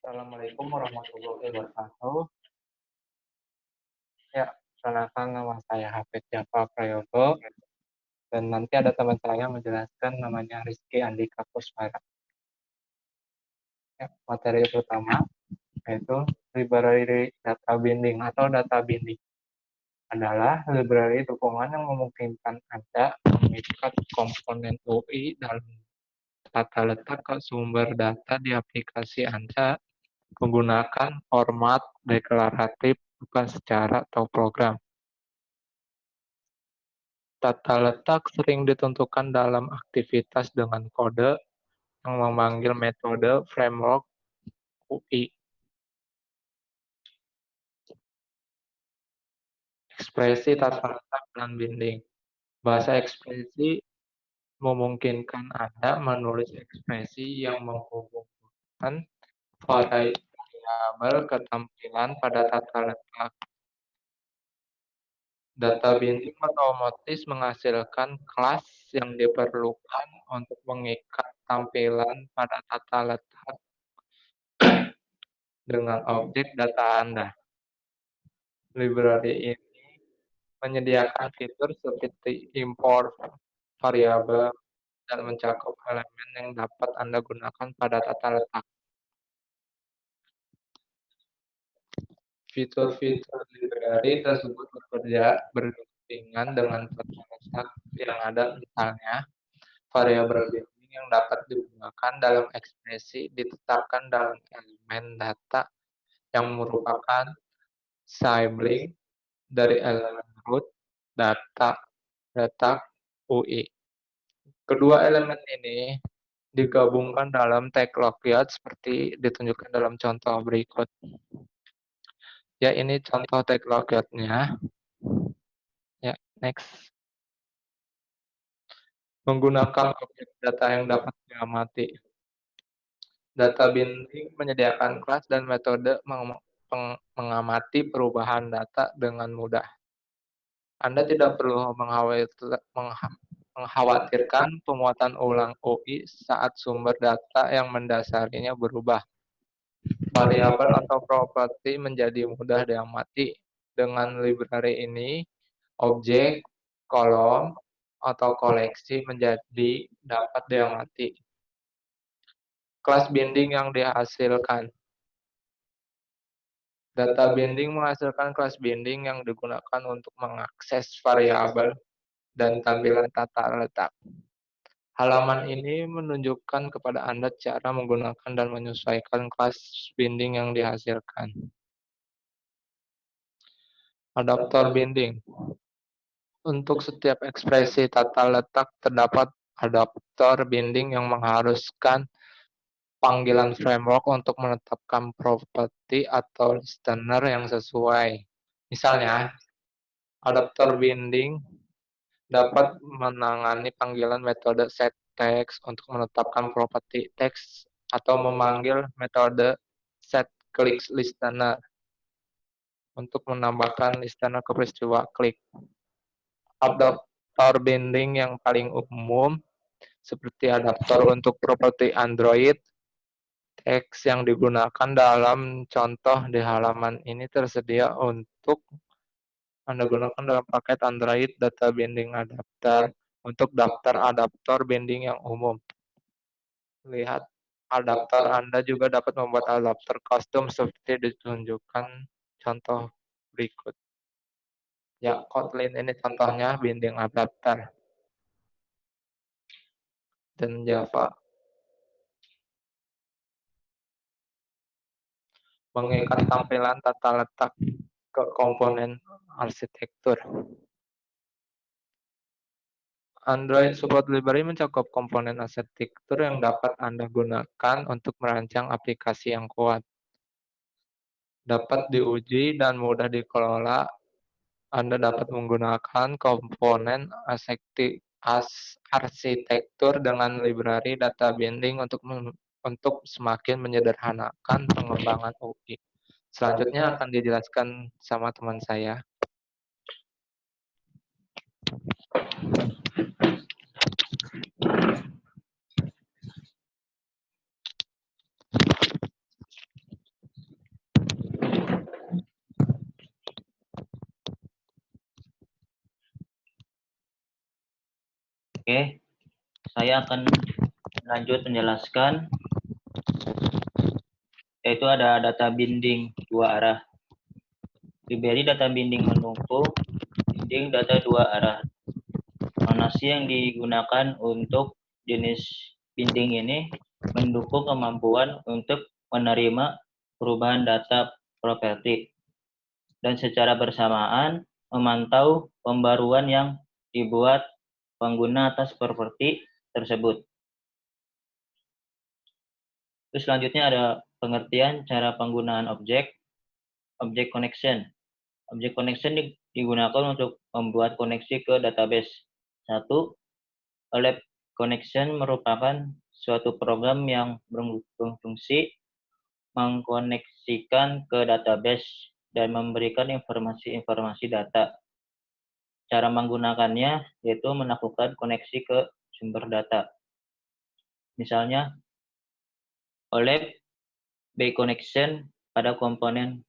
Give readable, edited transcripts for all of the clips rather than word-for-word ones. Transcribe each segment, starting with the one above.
Assalamualaikum warahmatullahi wabarakatuh. Ya, perkenalkan nama saya Hafid Java Prayogo dan nanti ada teman saya menjelaskan namanya Rizky Andika Kuswara. Ya, materi pertama yaitu library data binding atau data binding adalah library dukungan yang memungkinkan Anda mengikat komponen UI dalam tata letak ke sumber data di aplikasi Anda menggunakan format deklaratif bukan secara atau program. Tata letak sering ditentukan dalam aktivitas dengan kode yang memanggil metode framework UI. Ekspresi tata letak dan binding. Bahasa ekspresi memungkinkan Anda menulis ekspresi yang menghubungkan variabel ketampilan pada tata letak. Data binding otomatis menghasilkan kelas yang diperlukan untuk mengikat tampilan pada tata letak dengan objek data Anda. Library ini menyediakan fitur seperti import variabel dan mencakup elemen yang dapat Anda gunakan pada tata letak. Fitur-fitur library tersebut bekerja berdampingan dengan tata letak yang ada, misalnya variabel binding yang dapat digunakan dalam ekspresi ditetapkan dalam elemen data yang merupakan sibling dari elemen root data letak UI. Kedua elemen ini digabungkan dalam tag logout seperti ditunjukkan dalam contoh berikut. Ya, ini contoh tag logoutnya. Ya, next. Menggunakan objek data yang dapat diamati. Data binding menyediakan kelas dan metode mengamati perubahan data dengan mudah. Anda tidak perlu mengkhawatirkan pemuatan ulang UI saat sumber data yang mendasarinya berubah. Variabel atau properti menjadi mudah diamati. Dengan library ini, objek, kolom, atau koleksi menjadi dapat diamati. Kelas binding yang dihasilkan. Data binding menghasilkan kelas binding yang digunakan untuk mengakses variabel dan tampilan tata letak. Halaman ini menunjukkan kepada Anda cara menggunakan dan menyesuaikan kelas binding yang dihasilkan. Adaptor binding. Untuk setiap ekspresi tata letak terdapat adaptor binding yang mengharuskan panggilan framework untuk menetapkan properti atau listener yang sesuai. Misalnya, adaptor binding dapat menangani panggilan metode setText untuk menetapkan properti teks atau memanggil metode setClickListener untuk menambahkan listener ke peristiwa klik. Adaptor binding yang paling umum seperti adaptor untuk properti Android. Teks yang digunakan dalam contoh di halaman ini tersedia untuk Anda gunakan dalam paket Android Data Binding Adapter untuk daftar adaptor binding yang umum. Lihat, adaptor Anda juga dapat membuat adaptor custom seperti ditunjukkan contoh berikut. Ya, Kotlin ini contohnya binding adapter. Dan Java. Mengikat tampilan tata letak ke komponen arsitektur. Android Support Library mencakup komponen arsitektur yang dapat Anda gunakan untuk merancang aplikasi yang kuat. Dapat diuji dan mudah dikelola. Anda dapat menggunakan komponen arsitektur dengan library data binding untuk semakin menyederhanakan pengembangan UI. Selanjutnya akan dijelaskan sama teman saya. Oke, saya akan lanjut menjelaskan, yaitu ada data binding dua arah. Diberi data binding menumpuk, binding data dua arah. Notasi yang digunakan untuk jenis binding ini mendukung kemampuan untuk menerima perubahan data properti dan secara bersamaan memantau pembaruan yang dibuat pengguna atas properti tersebut. Terus selanjutnya ada pengertian cara penggunaan objek connection. Objek connection digunakan untuk membuat koneksi ke database. 1. OLAP connection merupakan suatu program yang berfungsi mengkoneksikan ke database dan memberikan informasi-informasi data. Cara menggunakannya yaitu melakukan koneksi ke sumber data. Misalnya, OLAP connection pada komponen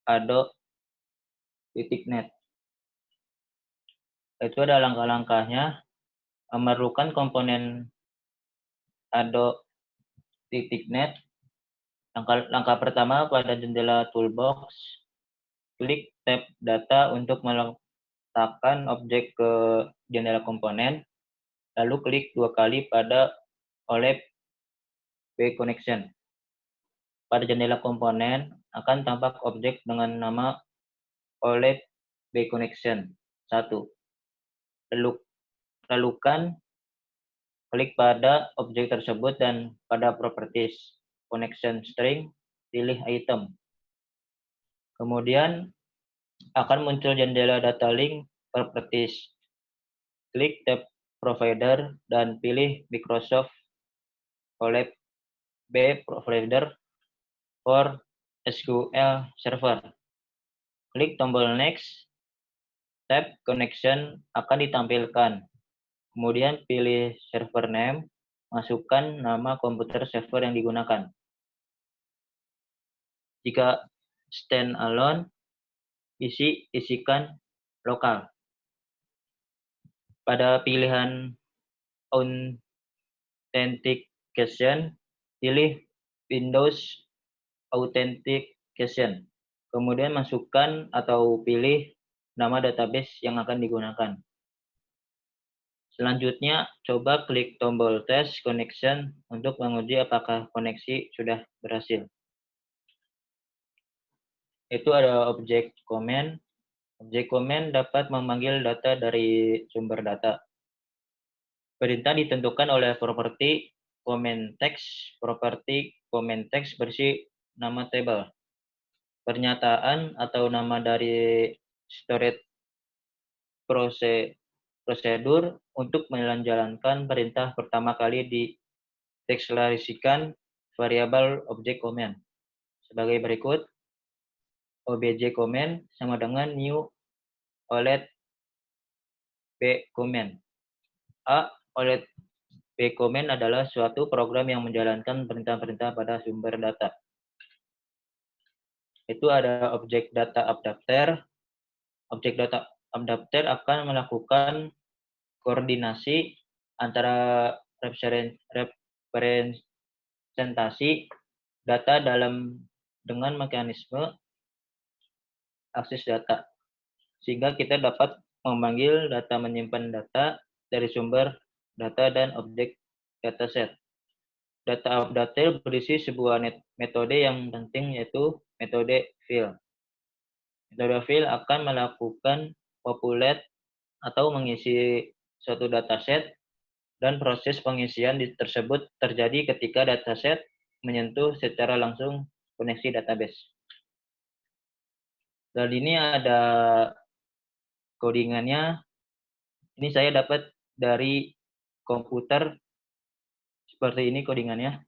ado.net. Itu ada langkah-langkahnya. Memerlukan komponen ado.net. Langkah pertama pada jendela toolbox, klik tab data untuk meletakkan objek ke jendela komponen, lalu klik 2 kali pada OLAP connection. Pada jendela komponen akan tampak objek dengan nama OLAP connection 1. Lalukan klik pada objek tersebut dan pada properties connection string, pilih item. Kemudian akan muncul jendela data link properties. Klik tab provider dan pilih Microsoft OLAP provider for SQL Server. Klik tombol next. Tab connection akan ditampilkan. Kemudian pilih server name, masukkan nama komputer server yang digunakan. Jika standalone, isikan lokal. Pada pilihan authentication, pilih Windows Authentication. Kemudian masukkan atau pilih nama database yang akan digunakan. Selanjutnya, coba klik tombol test connection untuk menguji apakah koneksi sudah berhasil. Itu ada objek comment. Objek comment dapat memanggil data dari sumber data. Perintah ditentukan oleh properti comment text, berisi nama table. Pernyataan atau nama dari storage prosedur untuk menjalankan perintah pertama kali dideklarasikan variabel objek comment. Sebagai berikut, obj comment sama dengan new OLAP comment. A. OLAP comment adalah suatu program yang menjalankan perintah-perintah pada sumber data. Itu ada objek data adapter. Objek data adapter akan melakukan koordinasi antara representasi data dengan mekanisme akses data, sehingga kita dapat memanggil data menyimpan data dari sumber data dan objek dataset. Data adapter berisi sebuah metode yang penting, yaitu metode fill. Metode fill akan melakukan populate atau mengisi suatu dataset, dan proses pengisian tersebut terjadi ketika dataset menyentuh secara langsung koneksi database. Dan ini ada codingannya. Ini saya dapat dari komputer, seperti ini codingannya.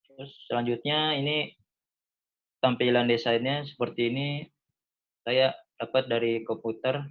Terus selanjutnya ini tampilan desainnya seperti ini, saya dapat dari komputer.